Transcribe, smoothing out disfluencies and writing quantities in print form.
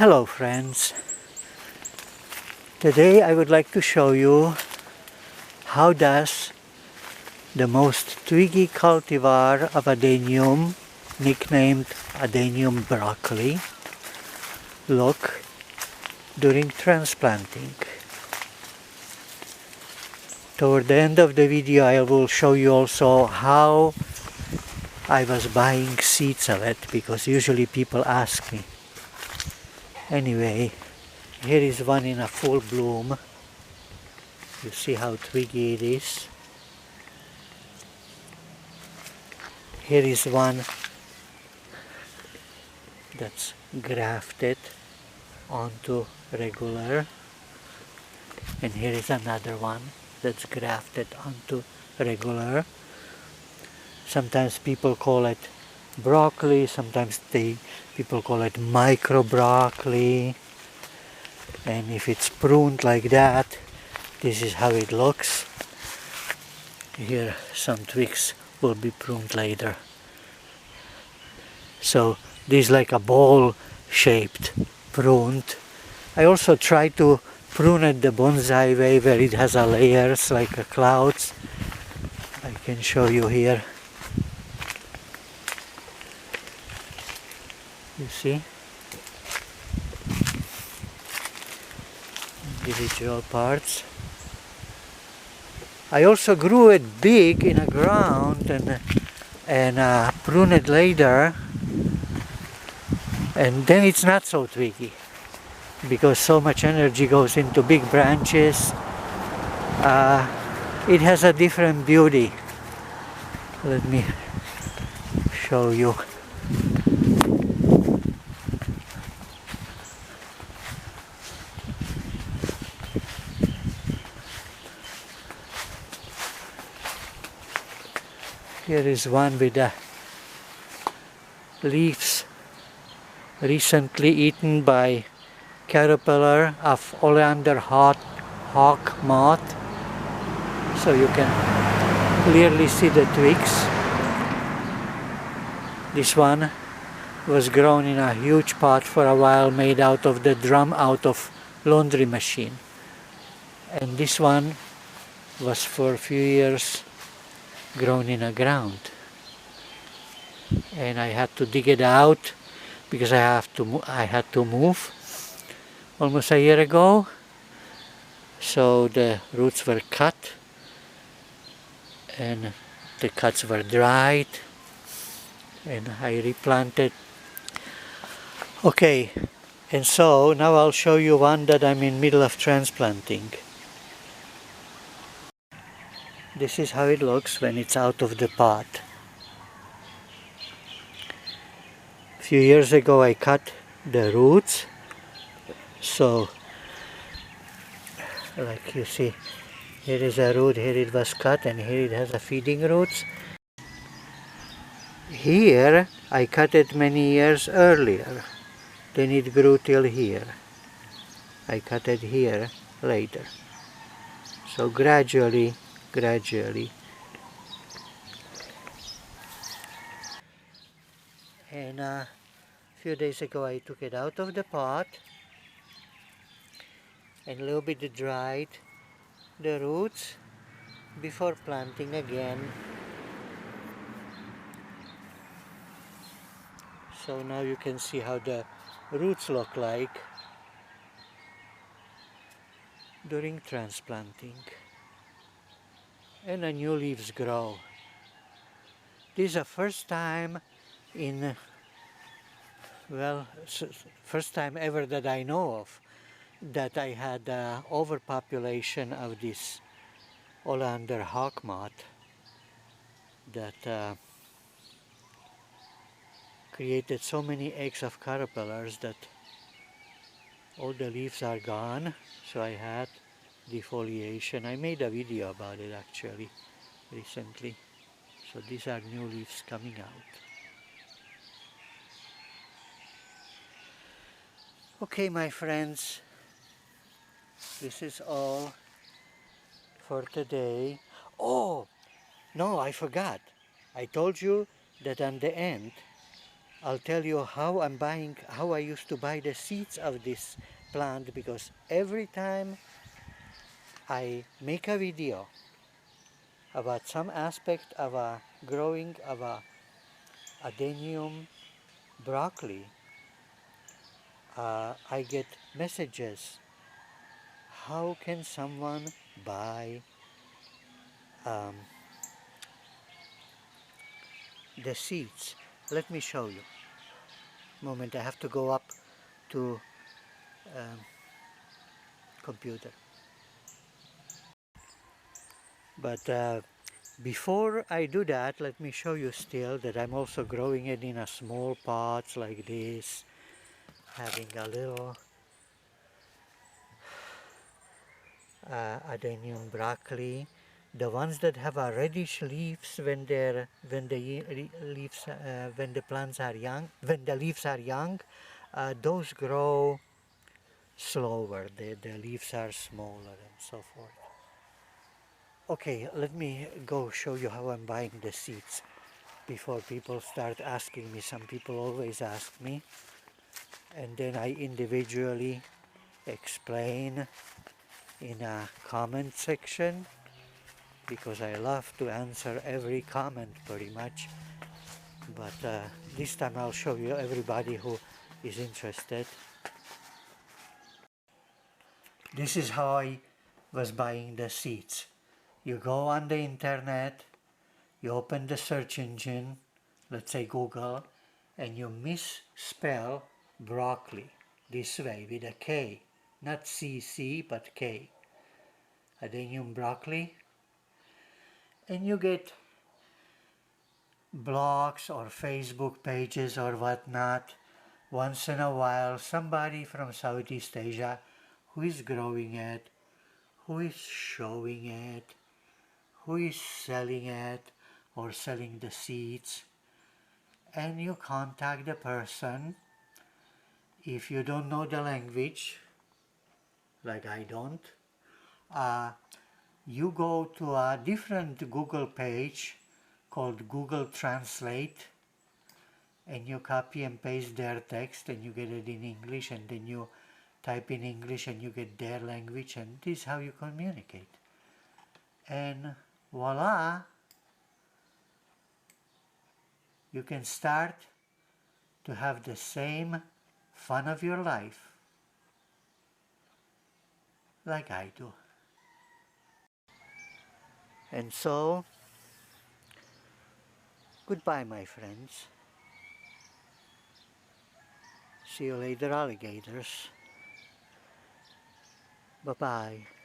Hello friends, today I would like to show you how does the most twiggy cultivar of Adenium, nicknamed Adenium broccoli, look during transplanting. Toward the end of the video I will show you also how I was buying seeds of it, because usually people ask me. Anyway, here is one in a full bloom. You see how twiggy it is. Here is one that's grafted onto regular, and here is another one that's grafted onto regular. Sometimes people call it broccoli, sometimes people call it micro broccoli, and if it's pruned like that, this is how it looks. Here some twigs will be pruned later. So this is like a ball shaped pruned. I also try to prune it the bonsai way, where it has a layers like a clouds. I can show you here. You see? Individual parts. I also grew it big in the ground and prune it later, and then it's not so twiggy because so much energy goes into big branches. It has a different beauty. Let me show you. Here is one with the leaves recently eaten by caterpillar of oleander hawk moth, so you can clearly see the twigs. This one was grown in a huge pot for a while, made out of the drum out of laundry machine, and this one was for a few years grown in the ground, and I had to dig it out because I had to move almost a year ago. So the roots were cut and the cuts were dried, and I replanted. Okay, and so now I'll show you one that I'm in middle of transplanting. This is how it looks when it's out of the pot. A few years ago I cut the roots, so like you see, here is a root, here it was cut, and here it has a feeding roots. Here I cut it many years earlier, then it grew till here. I cut it here later. So gradually. And a few days ago I took it out of the pot and a little bit dried the roots before planting again. So now you can see how the roots look like during transplanting. And the new leaves grow. This is the first time first time ever that I know of that I had overpopulation of this oleander hawk moth that created so many eggs of caterpillars that all the leaves are gone. So I had defoliation. I made a video about it actually recently. So these are new leaves coming out. Okay, my friends, this is all for today. Oh, no, I forgot. I told you that on the end I'll tell you how how I used to buy the seeds of this plant, because every time I make a video about some aspect of a growing of a Adenium broccoli, I get messages. How can someone buy um, the seeds? Let me show you. Moment, I have to go up to computer. But before I do that, let me show you still that I'm also growing it in a small pots like this, having a little Adenium broccoli. The ones that have a reddish leaves when the plants are young, when the leaves are young, those grow slower. The leaves are smaller and so forth. Okay, let me go show you how I'm buying the seeds before people start asking me. Some people always ask me, and then I individually explain in a comment section, because I love to answer every comment pretty much. But this time I'll show you everybody who is interested. This is how I was buying the seeds. You go on the internet, you open the search engine, let's say Google, and you misspell broccoli this way with a K, not CC but K, Adenium broccoli, and you get blogs or Facebook pages or whatnot. Once in a while, somebody from Southeast Asia who is growing it, who is showing it, who is selling it or selling the seeds, and you contact the person. If you don't know the language, like I don't, you go to a different Google page called Google Translate, and you copy and paste their text and you get it in English, and then you type in English and you get their language, and this is how you communicate. And voila, you can start to have the same fun of your life like I do. And so, goodbye, my friends. See you later, alligators. Bye-bye.